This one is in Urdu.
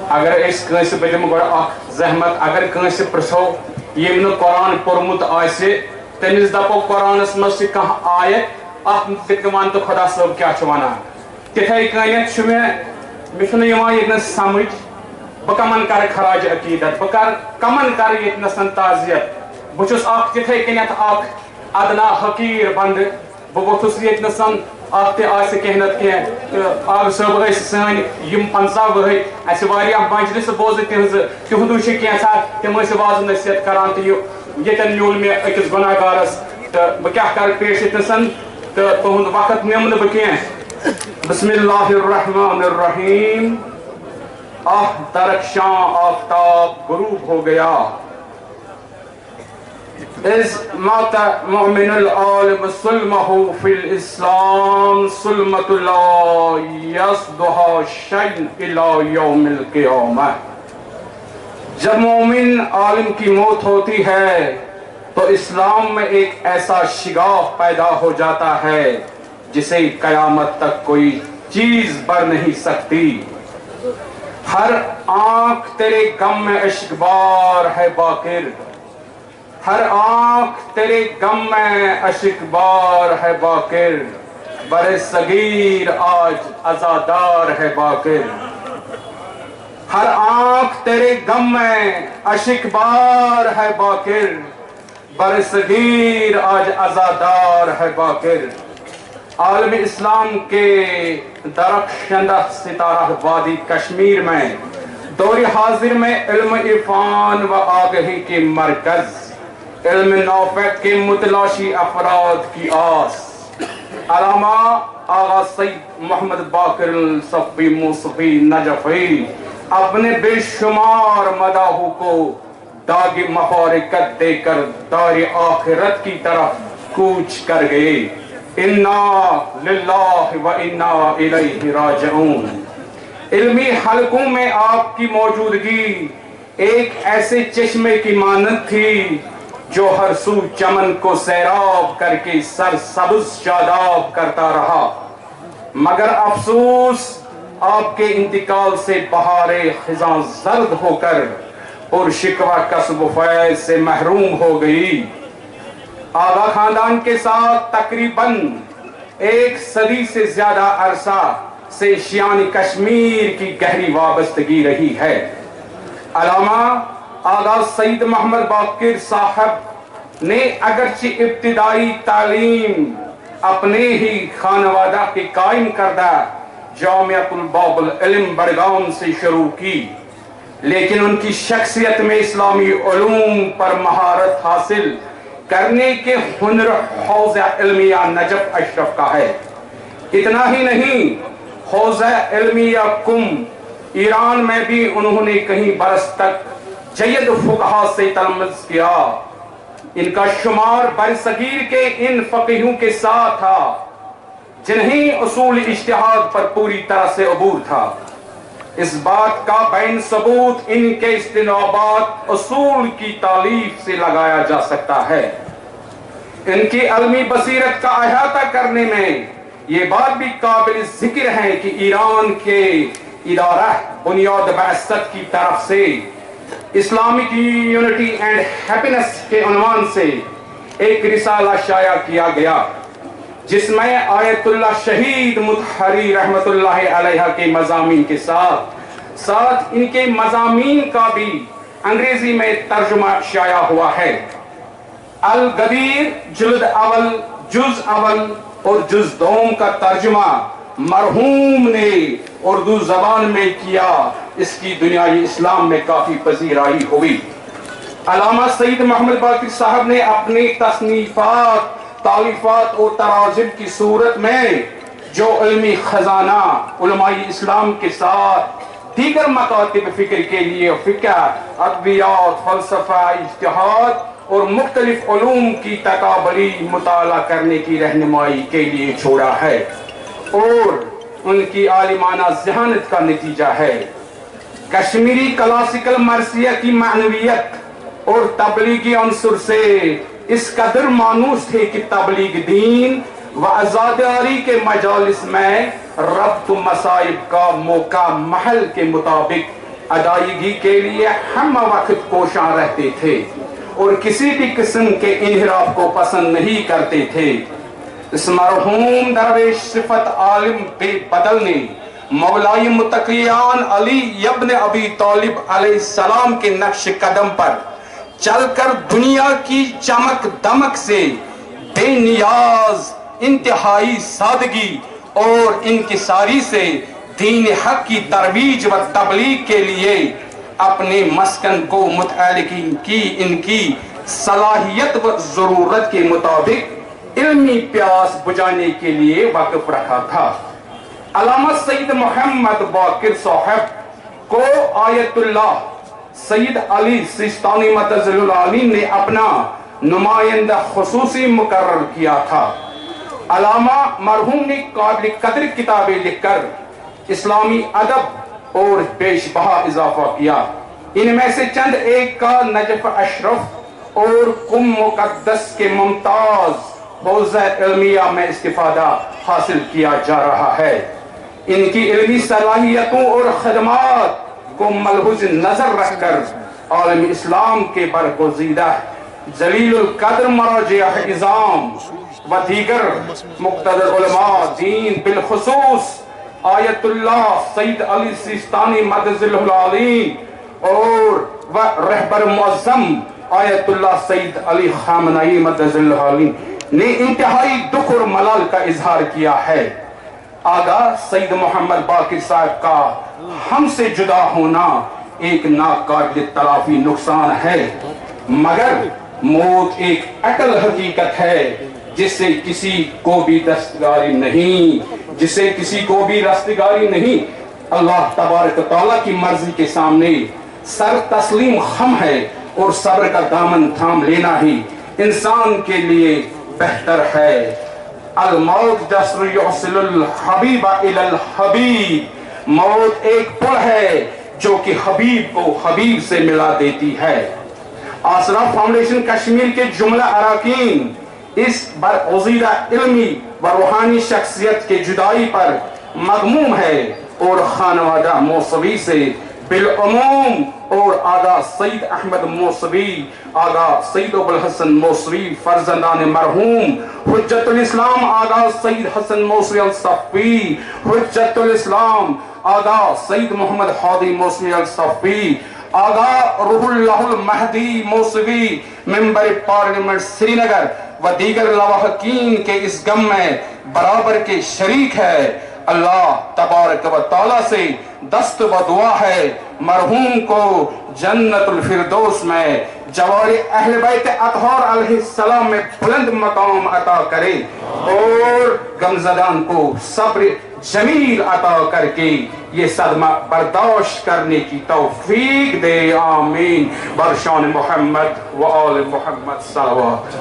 اگر اس کنس بہ دم گۄڈٕ اکھ زحمت اگر کٲنٛسہِ پرژھو ییٚمۍ نہٕ قرآن پوٚرمُت آسہِ تٔمِس دپو قرآنس منٛز چھِ کانٛہہ آیت اکھ وَن تہٕ خۄدا صٲب کیٛاہ چھُ وَنان تِتھَے کٔنٮ۪تھ چھُ مےٚ چھُنہٕ یِوان ییٚتنَس سمجھ بہٕ کمن کرٕ خراج عقیدت بہٕ کمن کرٕ ییٚتنَس تعزیت بہٕ چھُس اکھ تِتھَے کٔنٮ۪تھ اکھ ادنا حقیٖر بنٛدٕ بہٕ ووٚتھُس ییٚتنَس اکھ تہِ آسہِ کینٛہہ نتہٕ کینٛہہ آب صٲب ٲسۍ سٲنۍ یِم 50 ؤہٕرۍ اَسہِ واریاہ مجلسہٕ بوزٕ تِہُنٛدُے چھِ کینٛژھا تِم ٲسۍ واضح نصیحت کران تہٕ ییٚتٮ۪ن میوٗل مےٚ أکِس گۄناہ گارس تہٕ بہٕ کیٛاہ کرٕ پیش ییٚتنَس تہٕ تُہُنٛد وقت نِم نہٕ بہٕ کینٛہہ بسم اللہ الرحمن الرحیم درخشاں آفتاب غروب ہو گیا از مات مؤمن العالم سلمہ فی الاسلام سلمت لا یصدہا شیء الی یوم القیامہ جب مومن عالم کی موت ہوتی ہے تو اسلام میں ایک ایسا شگاف پیدا ہو جاتا ہے جسے قیامت تک کوئی چیز بر نہیں سکتی ہر آنکھ تیرے غم میں اشکبار ہے باقر ہر آنکھ تیرے غم میں اشکبار ہے باقر بر صغیر آج عزادار ہے باقر ہر آنکھ تیرے غم میں اشکبار ہے باقر بر صغیر آج عزادار ہے باقر عالم اسلام کے درخشندہ ستارہ وادی کشمیر میں دور حاضر میں علم عرفان و آگہی کے مرکز علم نافع کے متلاشی افراد کی آس علامہ آغا سید محمد باقر الصفی موصفی نجفی اپنے بے شمار مداحوں کو داغ مفارقت دے کر دار آخرت کی طرف کوچ کر گئے انا للہ و انا الیہ راجعون علمی حلقوں میں آپ کی موجودگی ایک ایسے چشمے کی مانند تھی جو ہر سو چمن کو سیراب کر کے سرسبز شاداب کرتا رہا مگر افسوس آپ کے انتقال سے بہار خزاں زرد ہو کر اور شکوہ کسب و فیض سے محروم ہو گئی آغا خاندان کے ساتھ تقریباً ایک صدی سے زیادہ عرصہ سے شیان کشمیر کی گہری وابستگی رہی ہے علامہ آغا سید محمد باقر صاحب نے اگرچہ ابتدائی تعلیم اپنے ہی خانوادہ کے قائم کردہ جامعۃ الباب العلم بڑگام سے شروع کی لیکن ان کی شخصیت میں اسلامی علوم پر مہارت حاصل کرنے کے ہنر حوزہ علمیہ نجف اشرف کا ہے اتنا ہی نہیں حوزہ علمیہ کم ایران میں بھی انہوں نے کہیں برس تک جید فقہا سے تلمذ کیا ان کا شمار برصغیر کے ان فقیہوں کے ساتھ تھا جنہیں اصول اجتہاد پر پوری طرح سے عبور تھا اس بات کا بین ثبوت ان کے استنباط اصول کی تالیف سے لگایا جا سکتا ہے ان کی علمی بصیرت کا احاطہ کرنے میں یہ بات بھی قابل ذکر ہے کہ ایران کے ادارہ بنیاد بعثت کی طرف سے اسلامک یونٹی اینڈ ہیپینس کے عنوان سے ایک رسالہ شائع کیا گیا جس میں آیت اللہ شہید مطہری رحمت اللہ علیہ کے مضامین کے ساتھ ان کے مضامین کا بھی انگریزی میں ترجمہ شائع ہوا ہے الغدیر جلد اول جز اول اور جز دوم کا ترجمہ مرحوم نے اردو زبان میں کیا اس کی دنیای اسلام میں کافی پذیرائی ہوئی علامہ سید محمد باقر صاحب نے اپنی تصنیفات تالیفات اور تراجم کی صورت میں جو علمی خزانہ علماء اسلام کے ساتھ دیگر مکاتب فکر کے لیے فقہ ادبیات فلسفہ اجتہاد اور مختلف علوم کی تقابلی مطالعہ کرنے کی رہنمائی کے لیے چھوڑا ہے اور ان کی عالمانہ ذہانت کا نتیجہ ہے کشمیری کلاسیکل مرثیہ کی معنویت اور تبلیغی عنصر سے اس قدر مانوس تھے کہ تبلیغ دین و عزاداری کے مجالس میں ربط مصائب کا موقع محل کے مطابق ادائیگی کے لیے ہم وقت کوشاں رہتے تھے اور کسی بھی قسم کے انحراف کو پسند نہیں کرتے تھے۔ اس مرحوم درویش صفت عالم بے بدل نے مولائی متقیان علی ابن ابی طالب علیہ السلام کے نقش قدم پر چل کر دنیا کی چمک دمک سے بے نیاز انتہائی سادگی اور انکساری سے دین حق کی ترویج و تبلیغ کے لیے اپنے مسکن کو متعلقین کی ان کی صلاحیت و ضرورت کے مطابق علمی پیاس بجانے کے لیے وقف رکھا تھا۔ علامہ سید محمد باقر صاحب کو آیت اللہ سید علی سیستانی مدظل العالی نے اپنا نمائندہ خصوصی مقرر کیا تھا۔ علامہ مرحوم نے قابل قدر کتابیں لکھ کر اسلامی ادب اور پیش بہا اضافہ کیا۔ ان میں سے چند ایک کا نجف اشرف اور قم مقدس کے ممتاز حوزہ علمیہ میں استفادہ حاصل کیا جا رہا ہے۔ ان کی علمی صلاحیتوں اور خدمات کو ملحوظ نظر رکھ کر عالم اسلام کے برگزیدہ جلیل القدر مراجع اعظام و دیگر مقتدر علماء دین بالخصوص آیت اللہ سید علی سیستانی مدظل العالی اور رہبر معظم آیت اللہ سید علی خامنئی مدظل العالی نے انتہائی دکھ اور ملال کا اظہار کیا ہے۔ آغا سید محمد باقر صاحب کا ہم سے جدا ہونا ایک ناقابل تلافی نقصان ہے، مگر موت ایک اٹل حقیقت ہے جس سے کسی کو بھی دستگاری نہیں۔ اللہ تبارک و تعالیٰ کی مرضی کے سامنے سر تسلیم خم ہے اور صبر کا دامن تھام لینا ہی انسان کے لیے بہتر ہے۔ الموت جسر یوصل الحبیب الی الحبیب، موت ایک پل ہے جو کہ حبیب کو حبیب سے ملا دیتی ہے۔ آسرا فاؤنڈیشن کشمیر کے جملہ اراکین اس برگزیدہ علمی و روحانی شخصیت کے جدائی پر مغموم ہے اور خانوادہ موسوی سے بالعموم اور آغا سید احمد موسوی، آغا سید ابوالحسن موسوی فرزندان مرحوم حجت الاسلام آغا سید حسن موسوی الصفی، حجت الاسلام آغا سید محمد حادی موسوی الصفی، آغا روح اللہ المہدی موسوی ممبر پارلیمنٹ سری نگر و دیگر لواحقین کے اس غم میں برابر کے شریک ہے۔ اللہ تبارک و تعالیٰ سے دست و دعا ہے مرحوم کو جنت الفردوس میں جوار اہل بیت اطہار علیہ السلام میں بلند مقام عطا کرے اور غمزدان کو صبر جمیل عطا کر کے یہ صدمہ برداشت کرنے کی توفیق دے، آمین۔ برشان محمد و آل محمد صلوات۔